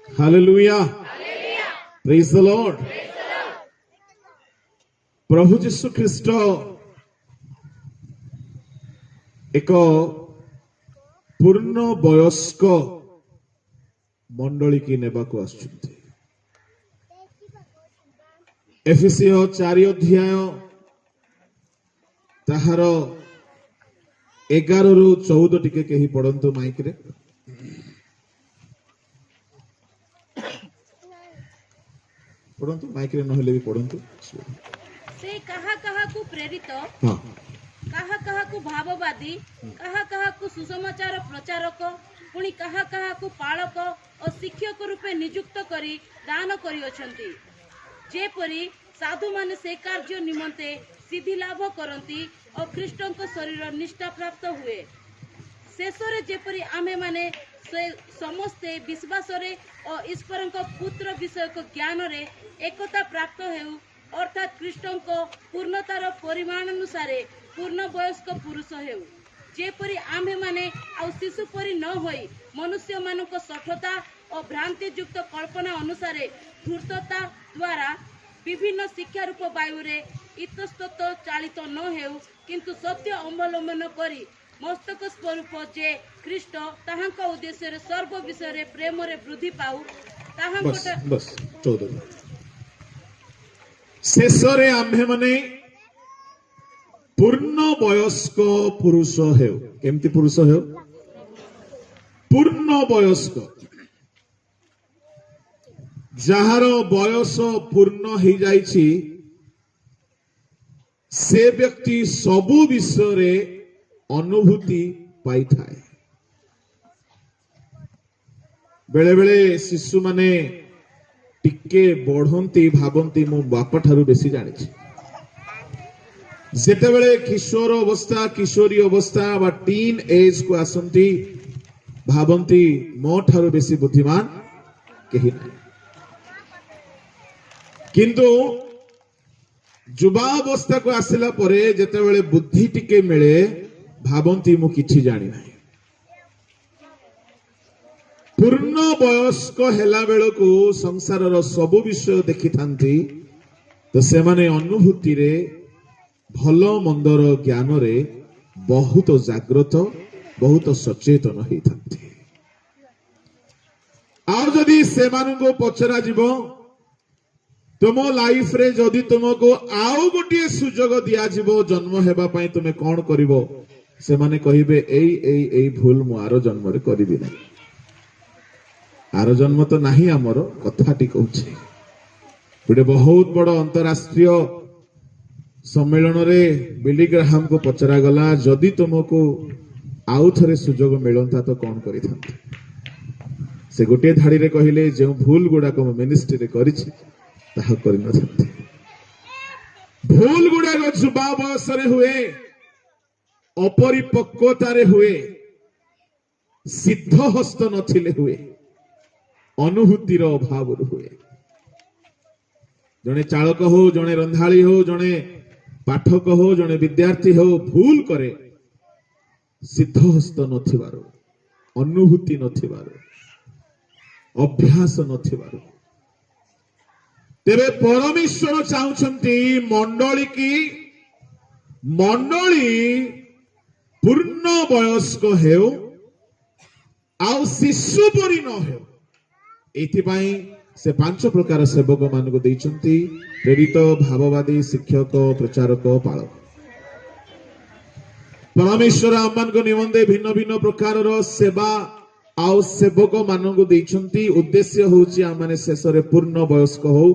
Hallelujah, praise the Lord. प्रभु जीशु ख्रीष्ट एक पूर्ण वयस्क मंडली की नेबा को आसुछन्ति। एफिसियो 4 अध्याय ताहार 11 रु 14 टिके केही पढ़ंतु माइक रे। पढ़ंतु माइक रे नहले भी पढ़ंतु। से कहा कहा को प्रेरित, हां, कहा कहा को भाववादी, कहा कहा को सुसमाचार प्रचारक, पुणी कहा कहा को पालक और शिक्षक रूपे नियुक्त करी दान करियोछंती। जेपरी साधु माने से कार्य निमंते सिद्धि लाभ करंती और ख्रीष्टों को शरीर निष्ठा प्राप्त हुए। शेषरे जेपरी आमे माने समस्ते विश्वास और ईश्वर पुत्र विषय को ज्ञान रे एकता प्राप्त हेउ, अर्थात ख्रीष्टों को पूर्णतार परिमाण अनुसार पूर्ण वयस्क पुरुष हेउ। जेपरी आम्भे माने आ शिशु परी न होई मनुष्य मानक सठता और भ्रांति युक्त कल्पना अनुसार धूर्तता द्वारा विभिन्न शिक्षा रूप वायु रे इतस्तत चालित न हेउ, किंतु सत्य अवलंबन करी मस्तक स्वरूप जे ख्रीष्ट ताहांका उद्देश्य रे सर्व विषय रे प्रेम रे वृद्धि पाऊ। बस 14 शेषरे आम्भे माने पूर्ण वयस्क पुरुष हेउ। केमती पुरुष हेउ? पूर्ण वयस्क, जहार बयस पूर्ण हो जाइछि से व्यक्ति सबु विषय रे अनुभूति पाई थाए। बेले बेले शिशु माने टिके बढ़ंती भाबंती मो बापा ठारू बेसी जानिछि। जेतेबेले किशोर अवस्था किशोरी अवस्था बा टीन एज को आसंती भाबंती मो ठारू बेसी बुद्धिमान केही नहीं, किंतु युवावस्था को आसिला परे जेतेबेले बुद्धि टिके मिले भाबंती मु किछि जानि नाही। पूर्ण वयस्क हेला बेलको संसारर सब विषय देखि थांती तो से माने अनुभूति रे भल मंदर ज्ञान रे बहुत जागृत बहुत सचेतन होई थांती। और जदि से मानको पचरा जीवो तुम लाइफ रे जदि तुमको आउ गोटे सुजोग दिया जीवो जन्म हेबा पई तुमे कोन करिवो, से माने कहिबे एई भूल मु आरो जन्म रे करिबि नै। आरो जन्म तो नाही हमरो कथाटी कहूछि। गोटे बहुत बड़ अंतरराष्ट्रीय सम्मेलन रे बिली ग्राहम को पचरा गला जदि तुमको आउ थरे सुजोग मिलंता तो कोन करिथांते। से गोटे धाड़ी रे कहिले जे भूल गुडा को मिनिस्ट्री रे करिछि ताहा करि न थांते। भूल गुडा को जुबा बयस रे हुए, अपरिपक्वता रे हुए, सिद्ध हस्त नथिले हुए, अनुभूतिर अभाव हुए। जने चालक हो, जने रंधाली हो, जने पाठक हो, जने विद्यार्थी हो भूल करे सिद्ध हस्त नथिबारो, अनुभूति नथिबारो, अभ्यास नथिबारो। तेरे परमेश्वर चाहुछंती मंडली पूर्ण वयस्क हेउ आउ शिशु परी न हेउ। एथिपाई से 5 प्रकार सेवक मान को देइछंती, प्रेरित, भाववादी, शिक्षक, प्रचारक, पालक। परमेश्वर आमान को निमंते भिन्न भिन्न प्रकार सेवा आउ सेवक मान को देइछंती। उद्देश्य होउची आमाने शेषरे पूर्ण वयस्क हो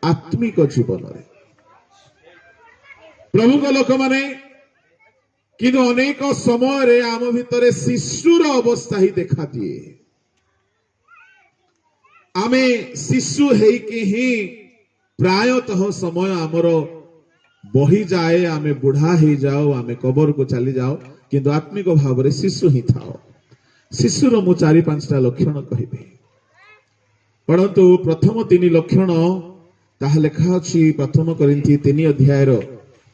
आत्मिक जीवन रे। प्रभु को लोक माने किंतु अनेक समय रे आम भितरे शिशुर अवस्था ही देखा दिए। आमे शिशु हेकि ही प्रायतः समय आमर बही जाए, आमे बुढ़ा ही जाओ, आमे कबर को चली जाओ, किंतु आत्मिक भाव रे शिशु ही थाओ। शिशुर मु 4-5टा लक्षण कहिबी, परंतु प्रथम 3 लक्षण ताहा लेखा अछि प्रथम करिन्थी 3 अध्याय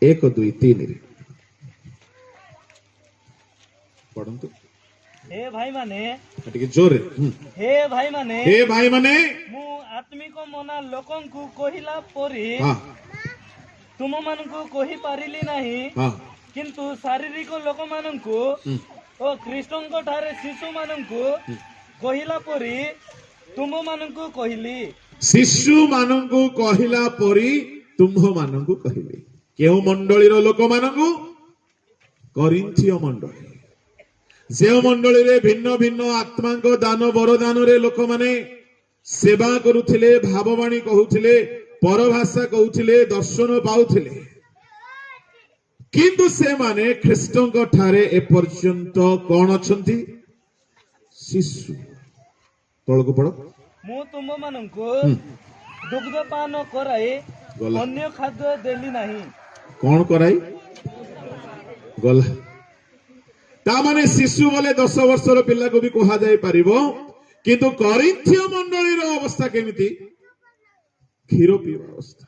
1, 2, 3 रे पढन्तु। हे भाई माने ଟିକେ ଜୋରରେ हे भाई माने ହେ ଭାଇ ମାନେ ମୁଁ ଆତ୍ମିକ ମନା ଲୋକଙ୍କୁ କହିଲା ପରି ହଁ ତୁମ ମାନଙ୍କୁ କହି ପାରିଲି ନାହିଁ, ହଁ କିନ୍ତୁ ଶାରୀରିକ ଲୋକମାନଙ୍କୁ ଓ ଖ୍ରୀଷ୍ଟଙ୍କ ଠାରେ ଶିଶୁମାନଙ୍କୁ କହିଲା ପରି ତୁମ ମାନଙ୍କୁ କହିଲି। ଶିଶୁ ମାନଙ୍କୁ କହିଲା ପରି ତୁମ୍ଭ ମାନଙ୍କୁ କହିଲି। କେଉଁ ମଣ୍ଡଳୀର ଲୋକମାନଙ୍କୁ? କରିନ୍ଥିୟ ମଣ୍ଡଳୀ। ଯେଉଁ ମଣ୍ଡଳୀରେ ଭିନ୍ନ ଭିନ୍ନ ଆତ୍ମାଙ୍କ ଦାନ ବରଦାନରେ ଲୋକମାନେ ସେବା କରୁଥିଲେ, ଭାବବାଣୀ କହୁଥିଲେ, ପରଭାଷା କହୁଥିଲେ, ଦର୍ଶନ ପାଉଥିଲେ, କିନ୍ତୁ ସେମାନେ ଖ୍ରୀଷ୍ଟଙ୍କ ଠାରେ ଏପର୍ଯ୍ୟନ୍ତ କଣ ଅଛନ୍ତି? ଶିଶୁ। ତଳକୁ ପଡ। ମୁଁ ତୁମ ମାନଙ୍କୁ ଦୁଗ୍ଧପାନ କରାଇ ଗଲା। ଅନ୍ୟ ଖାଦ୍ୟ ଦେଲି ନାହିଁ। କଣ କରାଇ ଗଲା? ତାମାନେ ଶିଶୁ ବୋଲେ 10 ବର୍ଷର ପିଲାକୁ ବି କୁହାଯାଇ ପାରିବ, କିନ୍ତୁ କରିନ୍ଥିୟ ମଣ୍ଡଳୀର ଅବସ୍ଥା କେମିତି? କ୍ଷୀର ପିଇବା ଅବସ୍ଥା।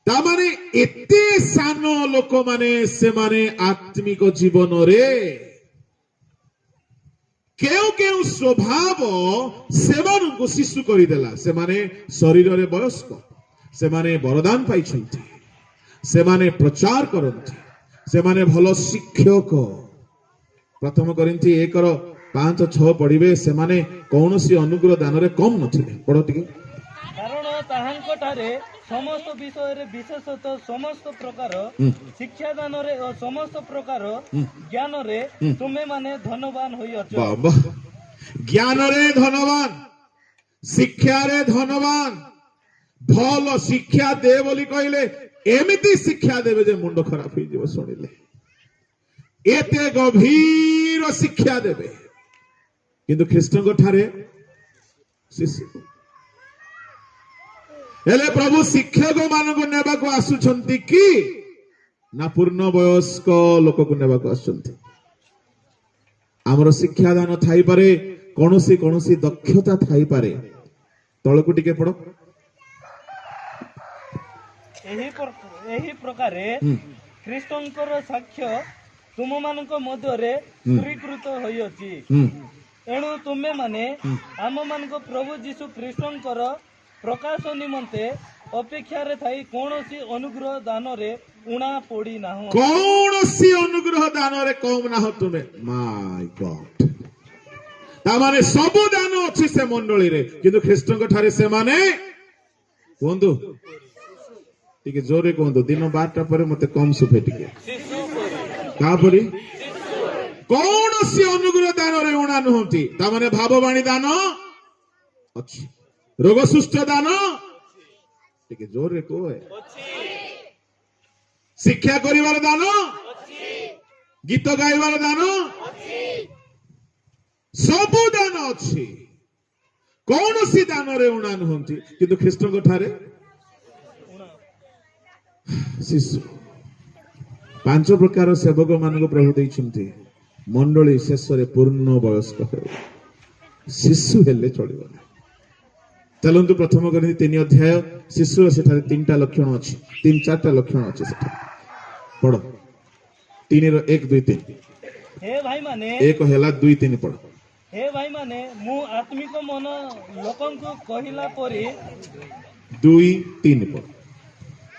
ତାମାନେ ଏତେ ସାନ ଲୋକମାନେ ସେମାନେ ଆତ୍ମିକ ଜୀବନରେ କେଉଁ କେଉଁ ସ୍ୱଭାବ ସେମାନଙ୍କୁ ଶିଶୁ କରିଦେଲା। ସେମାନେ ଶରୀରରେ ବୟସ୍କ, ସେମାନେ ବରଦାନ ପାଇଛନ୍ତି, ସେମାନେ ପ୍ରଚାର କରନ୍ତି, ସେମାନେ ଭଲ ଶିକ୍ଷକ। ପ୍ରଥମ କରିନ୍ଥୀ 1:5-6 ପଢିବେ। ସେମାନେ କୌଣସି ଅନୁଗ୍ରହ ଦାନରେ କମ ନଥିଲେ। ପଢ ଟିକେ। କାରଣ ତାହାଙ୍କ ଠାରେ ସମସ୍ତ ବିଷୟରେ ବିଶେଷତଃ ସମସ୍ତ ପ୍ରକାର ଶିକ୍ଷାଦାନରେ ଓ ସମସ୍ତ ପ୍ରକାର ଜ୍ଞାନରେ ତୁମେମାନେ ଧନବାନ ହୋଇଅଛ। ବାବା, ଜ୍ଞାନରେ ଧନବାନ, ଶିକ୍ଷାରେ ଧନବାନ। ଭଲ ଶିକ୍ଷା ଦେ ବୋଲି କହିଲେ ଏମିତି ଶିକ୍ଷା ଦେବେ ଯେ ମୁଣ୍ଡ ଖରାପ ହେଇଯିବ ଶୁଣିଲେ। ଏତେ ଗଭୀର ଶିକ୍ଷା ଦେବେ, କିନ୍ତୁ ଖ୍ରୀଷ୍ଟଙ୍କ ଠାରେ ଶିଶୁ। ହେଲେ ପ୍ରଭୁ ଶିକ୍ଷକ ମାନଙ୍କୁ ନେବାକୁ ଆସୁଛନ୍ତି କି ନା ପୂର୍ଣ୍ଣ ବୟସ୍କ ଲୋକକୁ ନେବାକୁ ଆସୁଛନ୍ତି? ଆମର ଶିକ୍ଷାଦାନ ଥାଇପାରେ, କୌଣସି କୌଣସି ଦକ୍ଷତା ଥାଇପାରେ। ତଳକୁ ଟିକେ ପଡ। ଏହି ପ୍ରକାରେ ଖ୍ରୀଷ୍ଟଙ୍କର ସାକ୍ଷ୍ୟ ତୁମମାନଙ୍କ ମଧ୍ୟରେ ସ୍ୱୀକୃତ ହୋଇଅଛି। ଏଣୁ ତୁମେମାନେ ଆମମାନଙ୍କ ପ୍ରଭୁ ଯୀଶୁ ଖ୍ରୀଷ୍ଟଙ୍କର ପ୍ରକାଶ ନିମନ୍ତେ ଅପେକ୍ଷାରେ ଥାଇ କୌଣସି ଅନୁଗ୍ରହ ଦାନରେ ଉଣା ପଡି ନାହଁ। କୌଣସି ଅନୁଗ୍ରହ ଦାନରେ କମ ନାହଁ ତୁମେ। ମାଇ ଗଡ୍। ତାମାନେ ସବୁ ଦାନ ଅଛି ସେ ମଣ୍ଡଳୀରେ, କିନ୍ତୁ ଖ୍ରୀଷ୍ଟଙ୍କ ଠାରେ ସେମାନେ କୁହନ୍ତୁ, ଟିକେ ଜୋରେ କୁହନ୍ତୁ, ଦିନ 12ଟା ପରେ ମତେ କମ ଶୁଭେ ଟିକେ। ତାପରେ କୌଣସି ଅନୁଗ୍ରହ ଦାନରେ ଉଣା ନୁହନ୍ତି। ତାମାନେ ଭାବବାଣୀ ଦାନ ଅଛି, ରୋଗ ସୁସ୍ଥ ଦାନ ଟିକେ ଜୋରରେ କୁହ, ଶିକ୍ଷା କରିବାର ଦାନ, ଗୀତ ଗାଇବାର ଦାନ, ସବୁ ଦାନ ଅଛି। କୌଣସି ଦାନରେ ଉଣା ନୁହନ୍ତି, କିନ୍ତୁ ଖ୍ରୀଷ୍ଟଙ୍କ ଠାରେ ଶିଶୁ। 5 ପ୍ରକାର ସେବକ ମାନଙ୍କୁ ପ୍ରଭୁ ଦେଇଛନ୍ତି। ମଣ୍ଡଳୀ ଶେଷରେ ପୂର୍ଣ୍ଣ ବୟସ୍କ ହେଉ, ଶିଶୁ ହେଲେ ଚଳିବ ନା। ଚାଲନ୍ତୁ ପ୍ରଥମ କରିନ୍ଥୀ 3 ଶିଶୁର ସେଠାରେ 3ଟା ଲକ୍ଷଣ ଅଛି, 3-4ଟା ଲକ୍ଷଣ ଅଛି ସେଠାରେ। ପଢ 3:1-2-3। ହେ ଭାଇମାନେ 1 ହେଲା 2-3 ପଢ। ହେ ଭାଇମାନେ ମୁଁ ଆତ୍ମିକ ମନ ଲୋକଙ୍କୁ କହିଲା ପରି 2-3 ପଢ।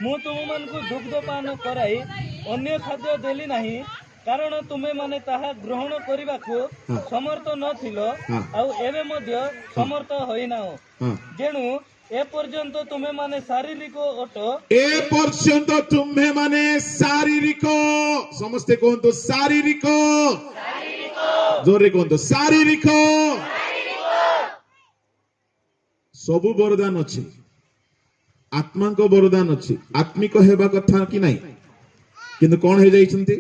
ମୁଁ ତୁମମାନଙ୍କୁ ଦୁଗ୍ଧପାନ କରାଇ ଅନ୍ୟ ଖାଦ୍ୟ ଦେଲି ନାହିଁ, କାରଣ ତୁମେମାନେ ତାହା ଗ୍ରହଣ କରିବାକୁ ସମର୍ଥ ନଥିଲ, ଆଉ ଏବେ ମଧ୍ୟ ସମର୍ଥ ହୋଇନାହ। ଯେଣୁ ଏପର୍ଯ୍ୟନ୍ତ ତୁମେମାନେ ଶାରୀରିକ ଅଟ। ଏପର୍ଯ୍ୟନ୍ତ ତୁମେମାନେ ଶାରୀରିକ, ସମସ୍ତେ କୁହନ୍ତୁ ଶାରୀରିକ, ଜୋରରେ କୁହନ୍ତୁ ଶାରୀରିକ। ସବୁ ବରଦାନ ଅଛି, ଆତ୍ମାଙ୍କ ବରଦାନ ଅଛି, ଆତ୍ମିକ ହେବା କଥା କି ନାହିଁ, କିନ୍ତୁ କଣ ହେଇଯାଇଛନ୍ତି?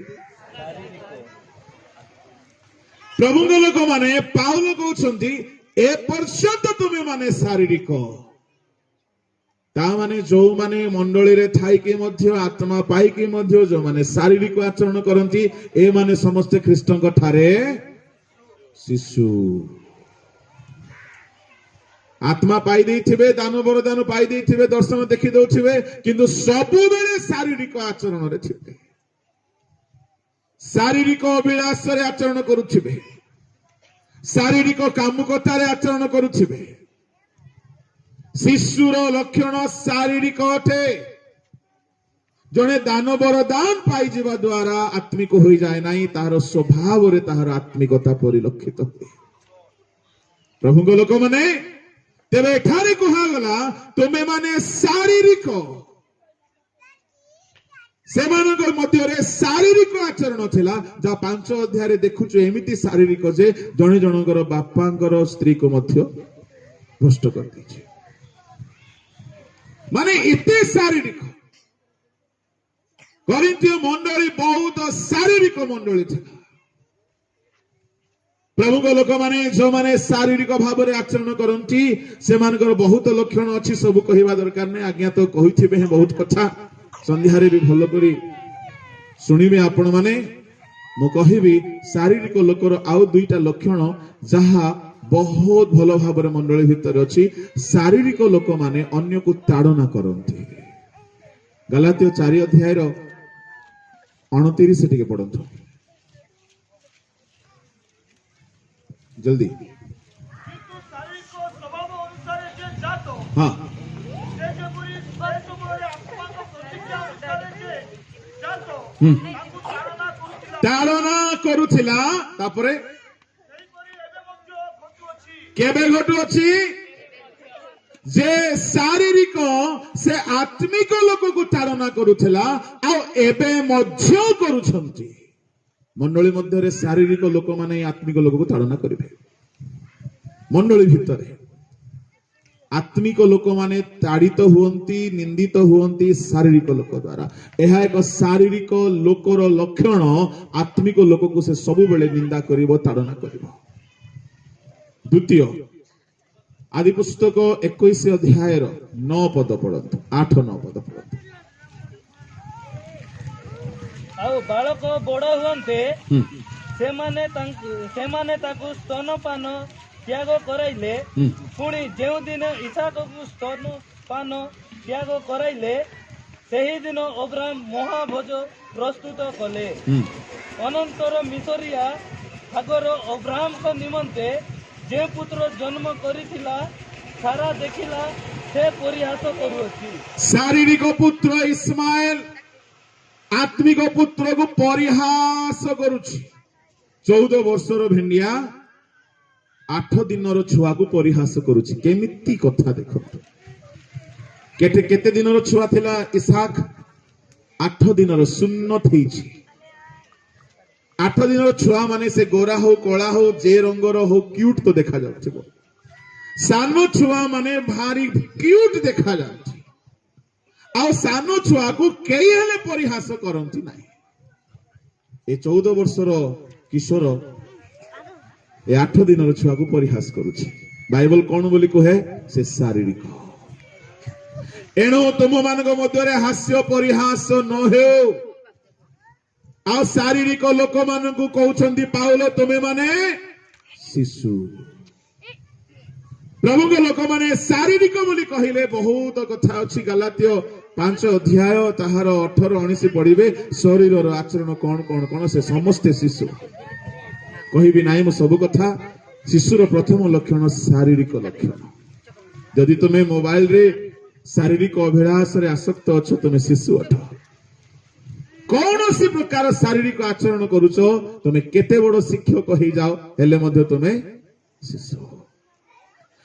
ପ୍ରଭୁଙ୍କ ଲୋକମାନେ ପାଉଲ କହୁଛନ୍ତି ଏପର୍ଯ୍ୟନ୍ତ ତୁମେ ମାନେ ଶାରୀରିକ। ତାମାନେ ଯୋଉମାନେ ମଣ୍ଡଳୀରେ ଥାଇକି ମଧ୍ୟ ଆତ୍ମା ପାଇକି ମଧ୍ୟ ଯୋଉମାନେ ଶାରୀରିକ ଆଚରଣ କରନ୍ତି, ଏମାନେ ସମସ୍ତେ ଖ୍ରୀଷ୍ଟଙ୍କ ଠାରେ ଶିଶୁ। ଆତ୍ମା ପାଇ ଦେଇଥିବେ, ଦାନ ବରଦାନ ପାଇ ଦେଇଥିବେ, ଦର୍ଶନ ଦେଖି ଦଉଥିବେ, କିନ୍ତୁ ସବୁବେଳେ ଶାରୀରିକ ଆଚରଣରେ ଥିବେ। शारीरिक अभिलाष आचरण करुथिबे, शारीरिक कामुकतार आचरण करुथिबे। शिशुर लक्षण शारीरिक अटे। जड़े दानवर दान पाई जावा द्वारा आत्मिक हो जाए ना, तार स्वभाव रे तार आत्मिकता परिलक्षित हुए। प्रभु को लोक माने तेरे एठारे कहागला तुमे माने शारीरिक सेमानकर मध्य शारीरिक आचरण थिला। जा 5 अध्याय देखुछु एमिति शारीरिक जे जणे जनकर बापांकर स्त्री को मध्य भ्रष्ट कर दीछे। माने इते शारीरिक करिन्थिय मंडली बहुत शारीरिक मंडली थिला। प्रभु को लोक माने जो माने शारीरिक भाव में आचरण करती से मानकर बहुत लक्षण अच्छी सब कहवा दरकार नहीं। आज्ञा तो कही बहुत कथा संध्यारे भी भल करी शुणिबे आपण माने। मु कहिबी शारीरिक लोकर आउ 2टा लक्षण जहा बहुत भल भाव में मंडली भितर अच्छी। शारीरिक लोक माने अन्य को ताड़ना करती। गलातिय 4 अध्याय 29 टिके पढ़ंतु जल्दी। हाँ ताड़ना करुथिला तापरे केबे घटु अछि जे शारीरिक से आत्मिक लोक को ताड़ना करुथिला आ एबे मध्य करूछंती। मंडली मध्य शारीरिक लोक माने आत्मिक लोक को ताड़ना करिवे। मंडली भितर आत्मिक लोक माने ताड़ित हुअंती, निंदित हुअंती शारीरिक लोक द्वारा। यह एक शारीरिक लोकर लक्षण। आत्मिक लोक को से सब बेले निंदा करिवो, ताड़ना करिवो। द्वितीय आदि पुस्तक 21 अध्याय 9 पद पढ़ंतु 8-9 पद पढ़ंतु। आउ बालक बड़ हुअन्ते सेमाने ताकु स्तनपान त्याग कराइले। पुणी जेउ दिन इसाक को स्तनपान त्याग कराइले सेही दिन अब्राहम महाभोज प्रस्तुत कले। अनंतर मिसरिया आगर अब्राहम को निमंते जे पुत्र जन्म करिथिला सारा देखिला से परिहास करुअछि। शारीरिक पुत्र इस्माइल आत्मिक पुत्र को परिहास करुछि। 14 वर्षर भेंडिया 8 दिनर छुआ को परिहास करुछि। केमिति कथा देखंतु। केते केते दिनर छुआ थिला इसाक 8 दिनर शून्य थैछि। 8 दिनर छुआ माने से गोरा हो कला हो जे रंगर हो क्यूट तो देखा जाउथिबो। सानो छुआ माने भारी क्यूट देखा जाउछि। आ सानो छुआ को केही हेले परिहास करंती नाही। ए 14 वर्षर किशोर ए 8 दिनर छुआ को परिहास करुछि। बाइबल कोन बोली कहे से शारीरिक। एणो तुम मान मध्य हास्य परिहास न हो। आ शारीरिक लोक मान को कहउछंती पाउल तुमे माने शिशु। प्रभु के लोक माने शारीरिक बोली कहिले बहुत कथा अछि। गलातिय 5 अध्याय ताहार 18-19 पढ़िबे। शरीर आचरण कौन कौन कौन से समस्ते शिशु कहबी नाई मो सब कथा। शिशुर प्रथम लक्षण शारीरिक लक्षण। यदि तुमे मोबाइल रे शारीरिक अभिलाष रे आसक्त अछ तुमे शिशु अठ। कौन सी प्रकार शारीरिक आचरण करूछ तुमे केते बड़ शिक्षक हो जाओ हेले मध्य तुमे शिशु।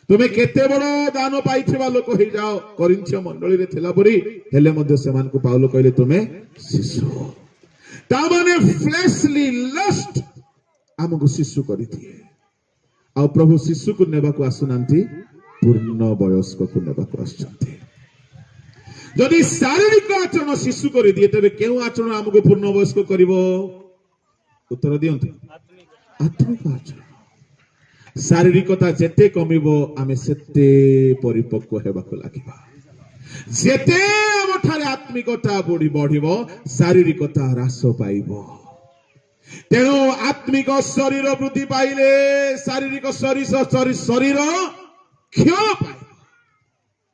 तुमे केते बड़ दान पाइथिबा लोक हो जाओ करिन्थिय मंडली रे थिला परी हेले मध्य सेमान को पाउलो कहले तुमे शिशु। ता माने फ्लेशली लस्ट हमको शिशु करी दिए। आ प्रभु शिशु को नेबा को आसुनांती पूर्ण वयस्क को नेबा को आछंती। यदि शारीरिक आचरण शिशु करी दिए तबे केउ आचरण हमको पूर्ण वयस्क करिवो? उत्तर दियंतु। आत्मिक आचरण। शारीरिकता जेते कमिबो आमे सेते परिपक्व हेबाको लागिबा। जेते हमठारे आत्मिकता बढ़िबो शारीरिकता ह्रास पाइबो। तेणु आत्मिक शरीर वृद्धि पाइले शारीरिक शरीर क्षय पाइब।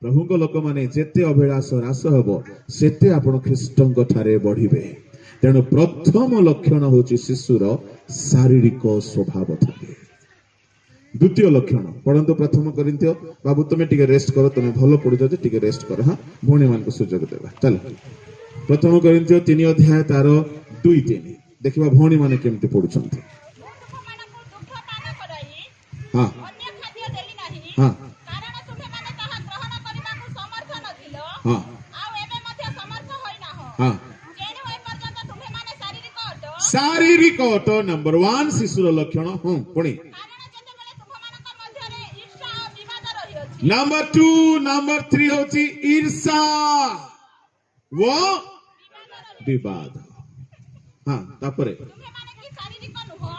प्रभु लोक माने जेते अभिलाष ह्रास हबो सेते आपण ख्रीष्टंक ठारे बढ़िबे। तेणु प्रथम लक्षण होची शिशुर शारीरिक स्वभाव थाके। द्वितीय लक्षण पढ़ंतु प्रथम करिन्थियो बाबू तुम टिके रेस्ट करो तुम भल पढ़ुछ जे टिके रेस्ट कर हाँ भौणी मान को सुजोग देवा चल प्रथम करिन्थियो 3 अध्याय तार 2-3 देखिबा भौणी माने केमति पढुछन्ति। हाँ हाँ हाँ हाँ शारीरिक अट नंबर 1 शिशुर लक्षण हूँ पुणी नंबर 2 नंबर 3 होची ईर्षा व विवाद। हाँ तापरे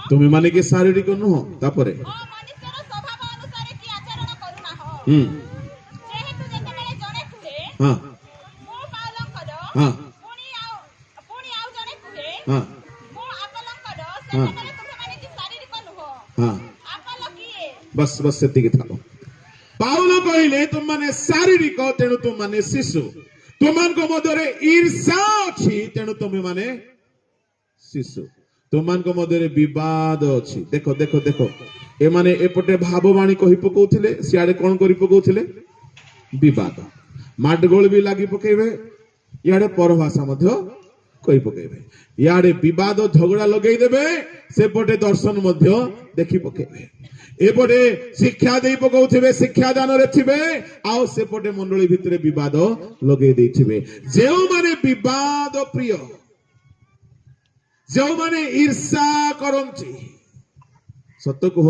तुम्हें माने कि शारीरिक नुह तापरे हाँ हाँ हाँ हाँ बस बस सेतिकी थाओ। पाउल कहले तुम माने शारीरिक तेणु तुम माने शिशु तुम को मध्य ईर्षा अच्छी तेणु तुम माने शिशु तुम को मध्य विवाद अच्छी। देखो देखो देखो ए माने एपटे भाववाणी कहि पकाउथिले सियाडे कोन करि पकाउथिले विवाद माडगोल भी लागी पकेबे याडे परभाषा मध्य कहि पकेबे याडे विवाद झगड़ा लगेई देबे सेपटे दर्शन मध्य देखि पकेबे एपटे शिक्षा दे पकाउथिबे शिक्षा दान रे थिबे आउ सेपटे मंडली भितरे विवाद लगेई देथिबे। जेउ माने विवाद प्रिय जेउ माने ईर्षा करंती सत्य कह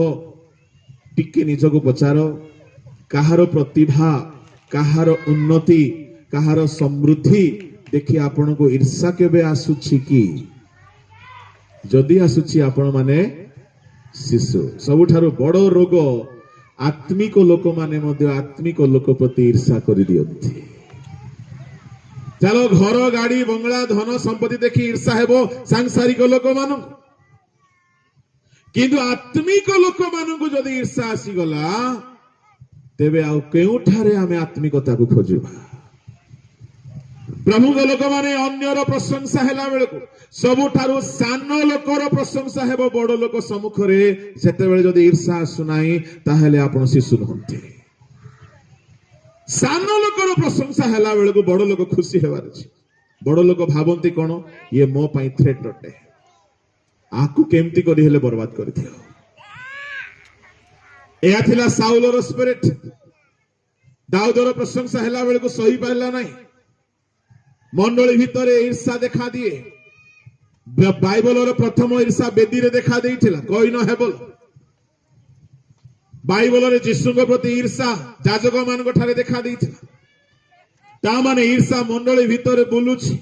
टिके निजको पचार कहार प्रतिभा कहार उन्नति कहार समृद्धि देखि आपण को ईर्षा केबे आसुछि कि जदि आसुछि आपण माने शिशु सबुठारु बड़ रोग आत्मिक लोक माने मध्य आत्मिक लोक प्रति ईर्षा करि दियंती। चलो घर गाड़ी बंगला धन संपत्ति देखि ईर्षा हेबो सांसारिक लोक मानु किंतु आत्मिक लोक मानु को जदि ईर्षा आसी गला तेबे आउ केउठारे आमे आत्मिकता को खोजिबा। प्रभु को लोक माने अन्यर प्रशंसा हेला बेलको सबुठारु सान लोकर प्रशंसा हेबो बड़ लोक सम्मुख रे सेते बेले जदि ईर्षा आसुनाई ताहेले आपण शिशु नहंती। सान लोकर प्रशंसा हेला बेलको बड़ लोक खुशी हेबार अछि बड़ लोक भाबंती कोन ये मो पई थ्रेट रटे आकु केमती करी हेले बर्बाद करि दियो। एया थिला साउलर स्पिरिट दाऊदर प्रशंसा हेला बेलको सही पाइला नाही मंडली भितरे ईर्षा देखा दिए बाइबलर प्रथम ईर्षा बेदी रे देखा देइथिला कइन हेबल बाइबलर यीशु प्रति ईर्षा याजक मान ठारे देखा देइथिला ता माने ईर्षा मंडली भितरे बुलुछि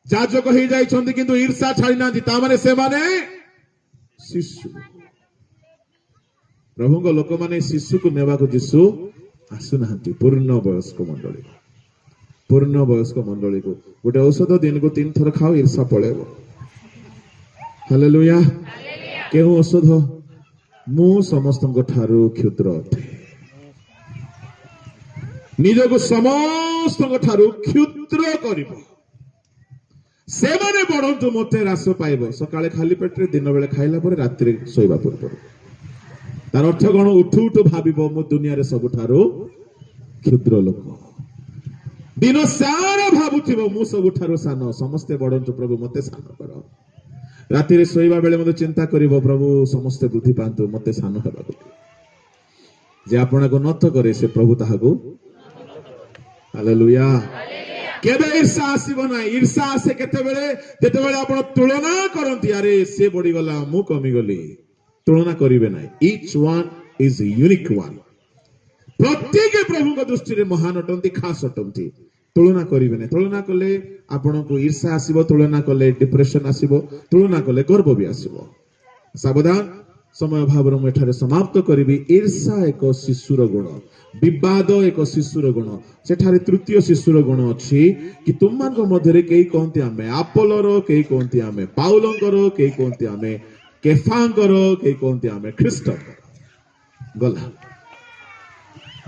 याजक हो जाइछन्ति किंतु ईर्षा छाड़ी नांती ता माने से माने शिशु प्रभु को लोक माने शिशु को नेबा को यीशु आसु नांती पूर्ण वयस्क मंडली को गोटे औषध दिन को 3 थर खाओ ईर्षा पळेबो। हालेलुया केउ औषध मु समस्त ठारू क्षुद्र अटे निजको समस्त ठारू क्षुद्र करिबो से माने बढ़ंतु मते रास पाइबो सकाळे खाली पेटरे दिन बेले खाइला परे रात्रि सोइबा पूर्व तार अर्थ कोन उठु उठु भाबिबो मु दुनिया रे सब ठारू क्षुद्र लोक दिन सारा भावुथिबो मु सब ठारू सान समस्ते बढ़ंतु प्रभु मते सान कर राति रे सोइबा बेले मते चिंता करिवो प्रभु समस्ते बुद्धि पांतु मते सान हेबा जे आपना को नत करे से प्रभु ताहाको हालेलुया केबे ईर्षा आसीबो ना ईर्षा आसे केते बेले जेते बेले आपण तुलना करंती अरे से बढी गला मु कमी गली तुलना करिवे ना each one is unique one प्रत्येक प्रभु को दृष्टि रे महान अटंती खास अटंती तुलना करिवे ना तुलना कले आपण को ईर्षा आसीबो तुलना कले डिप्रेशन आसीबो तुलना कले गर्व भी आसीबो सावधान समय भाव रे एठारे समाप्त करिवि ईर्षा एक शिशुर गुण विवाद एक शिशुर गुण सेठारे तृतीय शिशुर गुण अछि कि तुममान को मध्य रे केई कोंती आमे अपोलोर केई कोंती आमे पाउलंकर केई कोंती आमे केफांकर केई कोंती आमे ख्रीष्ट गला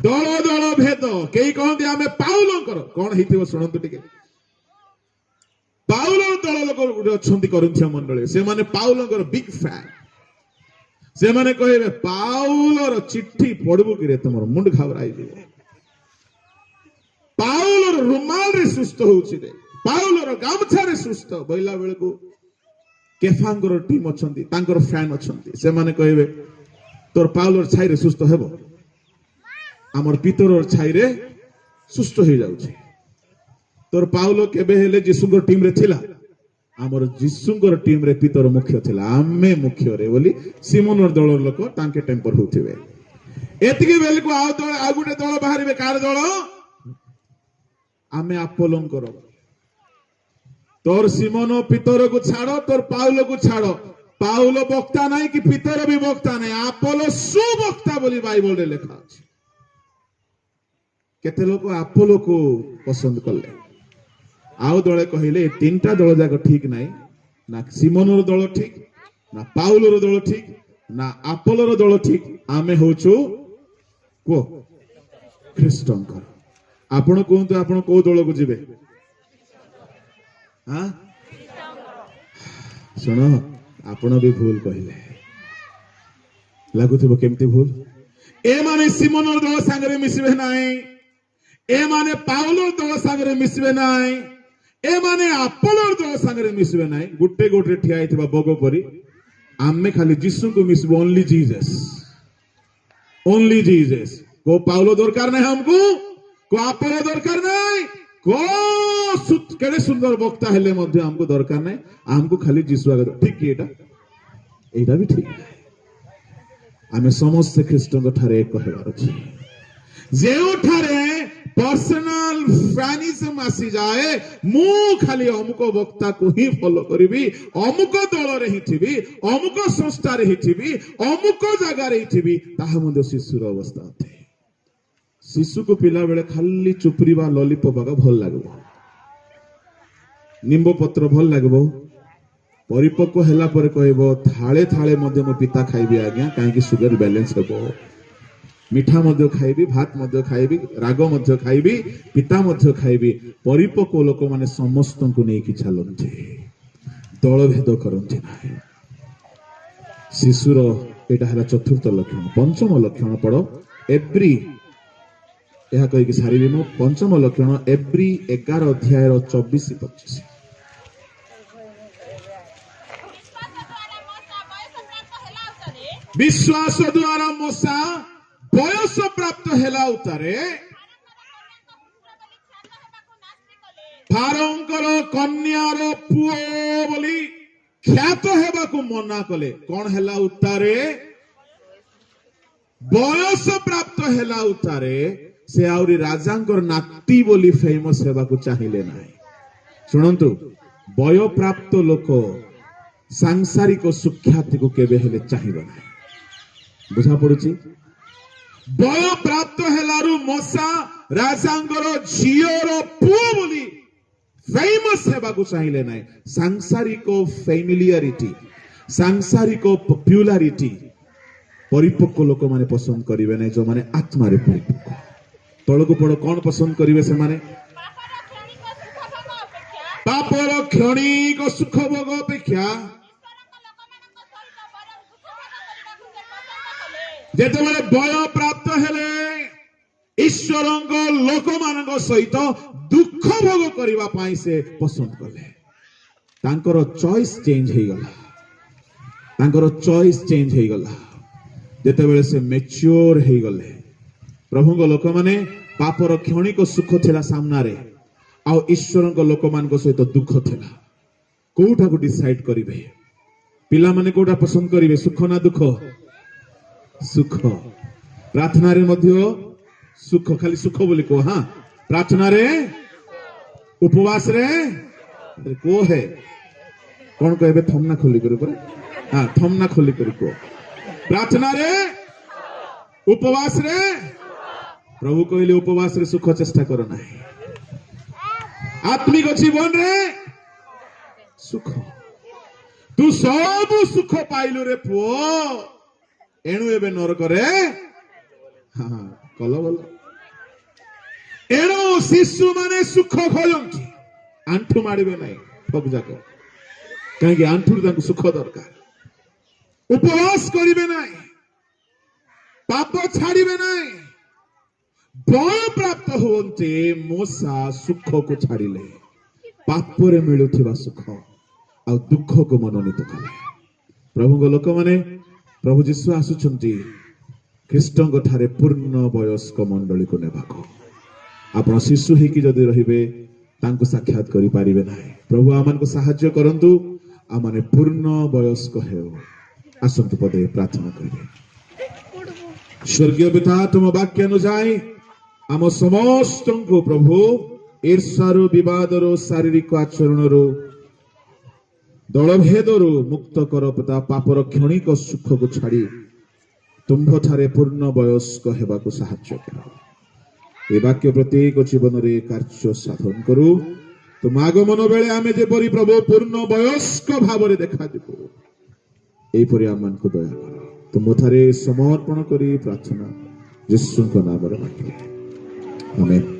दल दल भेद केई कहते आमे पाउलंकर कौन हेतिबो सुनंतु टिके पाउल दल लोक ଗୋଟେ ଅଛନ୍ତି କରିନ୍ଥିଆ ମଣ୍ଡଳୀ, ସେମାନେ ପାଉଲଙ୍କର ବିଗ୍ ଫ୍ୟାନ୍। ସେମାନେ କହିବେ ପାଉଲର ଚିଠି ପଢିବୁ କିରେ ତମର ମୁଣ୍ଡ ଘାବରାଇଯିବ। ପାଉଲର ରୁମାଲରେ ସୁସ୍ଥ ହଉଛି ରେ, ପାଉଲର ଗାମୁଛାରେ ସୁସ୍ଥ ବୋଇଲା ବେଳକୁ କେଫାଙ୍କର ଟିମ୍ ଅଛନ୍ତି, ତାଙ୍କର ଫ୍ୟାନ୍ ଅଛନ୍ତି। ସେମାନେ କହିବେ ତୋର ପାଉଲର ଛାଇରେ ସୁସ୍ଥ ହେବ, ଆମର ପିତରର ଛାଇରେ ସୁସ୍ଥ ହେଇଯାଉଛି। ତୋର ପାଉଲ କେବେ ହେଲେ ଯୀଶୁଙ୍କର ଟିମ୍ରେ ଥିଲା, ଆମର ଯୀଶୁଙ୍କର ଟିମ୍ରେ ପିତର ମୁଖ୍ୟ ଥିଲା, ଆମେ ମୁଖ୍ୟରେ ବୋଲି ସିମୋନର ଦଳର ଲୋକ ତାଙ୍କେ ଟେମ୍ପର ହଉଥିବେ। ଏତିକି ବେଳକୁ ଆଉ ଗୋଟେ ଦଳ ବାହାରିବେ। କାର ଦଳ? ଆମେ ଆପୋଲୋଙ୍କର। ତୋର ସିମୋନ ପିତରକୁ ଛାଡ, ତୋର ପାଉଲକୁ ଛାଡ। ପାଉଲ ବକ୍ତା ନାହିଁ କି ପିତର ବି ବକ୍ତା ନାହିଁ, ଆପୋଲୋ ସୁବକ୍ତା ବୋଲି ବାଇବଲରେ ଲେଖା ଅଛି। କେତେ ଲୋକ ଆପୋଲୋକୁ ପସନ୍ଦ କଲେ, ଆଉ ଦଳେ କହିଲେ ଏ ତିନିଟା ଦଳ ଯାକ ଠିକ ନାହିଁ, ନା ସିମୋନର ଦଳ ଠିକ, ନା ପାଉଲର ଦଳ ଠିକ, ନା ଆପୋଲୋର ଦଳ ଠିକ। ଆମେ ହଉଛୁ କୁହ ଖ୍ରୀଷ୍ଟଙ୍କର। ଆପଣ କୁହନ୍ତୁ ଆପଣ କୋଉ ଦଳକୁ ଯିବେ? ଶୁଣ, ଆପଣ ବି ଭୁଲ କହିଲେ, ଲାଗୁଥିବ କେମିତି ଭୁଲ। ଏମାନେ ସିମୋନର ଦଳ ସାଙ୍ଗରେ ମିଶିବେ ନାହିଁ, ଏମାନେ ପାଉଲର ଦଳ ସାଙ୍ଗରେ ମିଶିବେ ନାହିଁ, ଏମାନେ ଆପୋଲୋର ଦଳ ସାଙ୍ଗରେ ମିଶିବେ ନାହିଁ। ଗୋଟେ ଗୋଟେ ଠିଆ ହେଇଥିବା ବଗ ପରି ଆମେ ଖାଲି ଯୀଶୁଙ୍କୁ ମିଶିବୁ। Only ଜିଜସ୍, only ଜିଜସ୍। କୋ ପାଉलो ଦରକାର ନାହିଁ ଆମକୁ, କୋ ଆପୋଲୋ ଦରକାର ନାହିଁ, କେଡେ ସୁନ୍ଦର ବକ୍ତା ହେଲେ ମଧ୍ୟ ଆମକୁ ଦରକାର ନାହିଁ। ଆମକୁ ଖାଲି ଯୀଶୁ ଆଗ। ଠିକ କି ଏଇଟା? ଏଇଟା ବି ଠିକ ନାହିଁ। ଆମେ ସମସ୍ତେ ଖ୍ରୀଷ୍ଟଙ୍କ ଠାରେ ଏକ ହେବାର ଅଛି। ଯେଉଁଠାରେ ପର୍ସନାଲ ଫ୍ୟାନିଜମ ଆସିଯାଏ, ମୁଁ ଖାଲି ଅମୁକ ବକ୍ତାକୁ ହିଁ ଫଲୋ କରିବି, ଅମୁକ ଦଳରେ ହିଁ ଥିବି, ଅମୁକ ସଂସ୍ଥାରେ ହିଁ ଥିବି, ଅମୁକ ଜାଗାରେ ହିଁ ଥିବି, ତାହା ମଧ୍ୟ ଶିଶୁର ଅବସ୍ଥା ଅଟେ। ଶିଶୁକୁ ପିଲା ବେଳେ ଖାଲି ଚୁପୁରିବା ଲଲିପପ ଭଲ ଲାଗିବ, ନିମ୍ବ ପତ୍ର ଭଲ ଲାଗିବ। ପରିପକ୍ୱ ହେଲା ପରେ କହିବ ଥାଳେ ଥାଳେ ମଧ୍ୟ ମୋ ପିତା ଖାଇବି ଆଜ୍ଞା, କାହିଁକି ସୁଗର ବ୍ୟାଲେନ୍ସ ହେବ। ମିଠା ମଧ୍ୟ ଖାଇବି, ଭାତ ମଧ୍ୟ ଖାଇବି, ରାଗ ମଧ୍ୟ ଖାଇବି, ପିତା ମଧ୍ୟ ଖାଇବି। ପରିପକ୍ୱ ଲୋକମାନେ ସମସ୍ତଙ୍କୁ ନେଇକି ଚାଲନ୍ତି, ଦଳଭେଦ କରନ୍ତି ନାହିଁ। ଶିଶୁର ଏଇଟା ହେଲା ଚତୁର୍ଥ ଲକ୍ଷଣ। ପଞ୍ଚମ ଲକ୍ଷଣ ପଢ, ଏଭ୍ରି, ଏହା କହିକି ସାରିବି ମୁଁ। ପଞ୍ଚମ ଲକ୍ଷଣ ଏଭ୍ରି 11 ଅଧ୍ୟାୟର 24-25। ବିଶ୍ୱାସ ଦ୍ୱାରା ମୂଷା ବୟସ ପ୍ରାପ୍ତ ହେଲା ଉତ୍ତାରେ ଫାରୋଙ୍କର କନ୍ୟାର ପୁଅ ବୋଲି ଖ୍ୟାତ ହେବାକୁ ମନା କଲେ। କଣ ହେଲା ଉତ୍ତାରେ? ବୟସ ପ୍ରାପ୍ତ ହେଲା ଉତ୍ତାରେ ସେ ଆହୁରି ରାଜାଙ୍କର ନାତି ବୋଲି ଫେମସ ହେବାକୁ ଚାହିଁଲେ ନାହିଁ। ଶୁଣନ୍ତୁ, ବୟପ୍ରାପ୍ତ ଲୋକ ସାଂସାରିକ ସୁଖ୍ୟାତିକୁ କେବେ ହେଲେ ଚାହିଁବ ନାହିଁ। ବୁଝା ପଡୁଛି? ବୟ ପ୍ରାପ୍ତ ହେଲାରୁ ମୂଷା ରାଜାଙ୍କର ଝିଅର ପୁଅ ବୋଲି ଫେମସ ହେବାକୁ ଚାହିଁଲେ ନାହିଁ। ସାଂସାରିକ ଫ୍ୟାମିଲିଆରିଟି, ସାଂସାରିକ ପପୁଲାରିଟି ପରିପକ୍ୱ ଲୋକମାନେ ପସନ୍ଦ କରିବେ ନାହିଁ, ଯୋଉମାନେ ଆତ୍ମାରେ ପରିପକ୍ୱ। ତଳକୁ ପଡ, କଣ ପସନ୍ଦ କରିବେ ସେମାନେ? ପାପର କ୍ଷଣିକ ସୁଖ ଭୋଗ ଅପେକ୍ଷା ଯେତେବେଳେ ବୟ ପ୍ରାପ୍ତ ହେଲେ ଈଶ୍ୱରଙ୍କ ଲୋକମାନଙ୍କ ସହିତ ଦୁଃଖ ଭୋଗ କରିବା ପାଇଁ ସେ ପସନ୍ଦ କଲେ। ତାଙ୍କର ଚଏସ୍ ଚେଞ୍ଜ ହେଇଗଲା, ତାଙ୍କର ଚଏସ୍ ଚେଞ୍ଜ ହେଇଗଲା ଯେତେବେଳେ ସେ ମେଚ୍ୟୁର ହେଇଗଲେ। ପ୍ରଭୁଙ୍କ ଲୋକମାନେ ପାପର କ୍ଷଣିକ ସୁଖ ଥିଲା ସାମ୍ନାରେ, ଆଉ ଈଶ୍ୱରଙ୍କ ଲୋକମାନଙ୍କ ସହିତ ଦୁଃଖ ଥିଲା। କୋଉଟାକୁ ଡିସାଇଡ କରିବେ? ପିଲାମାନେ କୋଉଟା ପସନ୍ଦ କରିବେ, ସୁଖ ନା ଦୁଃଖ? ସୁଖ। ପ୍ରାର୍ଥନାରେ ମଧ୍ୟ ସୁଖ, ଖାଲି ସୁଖ ବୋଲି କୁହ। ହଁ, ପ୍ରାର୍ଥନାରେ, ଉପବାସରେ କୁହ ହେ କଣ କହିବେ? ଥମନା ଖୋଲି କରି ପୁରା, ହଁ ଥମନା ଖୋଲି କରି କୁହ। ପ୍ରାର୍ଥନାରେ, ଉପବାସରେ। ପ୍ରଭୁ କହିଲେ ଉପବାସରେ ସୁଖ ଚେଷ୍ଟା କର ନାହିଁ, ଆତ୍ମିକ ଜୀବନରେ ସୁଖ। ତୁ ସବୁ ସୁଖ ପାଇଲୁ ରେ ପୁଅ, ଏଣୁ ଏବେ ନରକରେ କଲ ଭଲ। ଏଣୁ ଶିଶୁ ମାନେ ସୁଖ ଖୋଜନ୍ତି, ଆଣ୍ଠୁ ମାଡ଼ିବେ ନାହିଁ ଠକ ଯାକ। कहीं आंठुर सुख दरकार उपवास करिवे नाई पाप छाड़िबे नाई बल प्राप्त होते मूसा सुख को छाड़िले पापरे मिलुथिबा सुख आ दुख को मनोनीत कले प्रभु लोक माने प्रभु जीशु आसुचंती ख्रीष्टंग ठारे पूर्ण वयस्क मंडली को नेबाको आपण शिशु हेकी जदि रहिबे तांको साक्षात करि पारिबे नाही प्रभु आमन को सहाय्य करंतु आमने पूर्ण वयस्क हेउ आसंतु पदे प्रार्थना करिबे स्वर्गीय पिता तुम वाक्य अनुसार आम समस्त को प्रभु ईर्ष्यारु विवादरु शारीरिक आचरणरु दलभेदरु मुक्त कर पिता पापर क्षणिक सुख को छाड़ी तुम्भ ठारे पूर्ण वयस्क हेबाकु साहाय्य कर ए वाक्य प्रत्येक जीवन रे कार्य साधन करू तुम आगमन बेले आमे जेपरि प्रभु पूर्ण वयस्क भाव रे देखा दिबो एपरि आमन को दया कर तुम ठारे समर्पण करी प्रार्थना यीशु को नाम रे मांगे आमेन।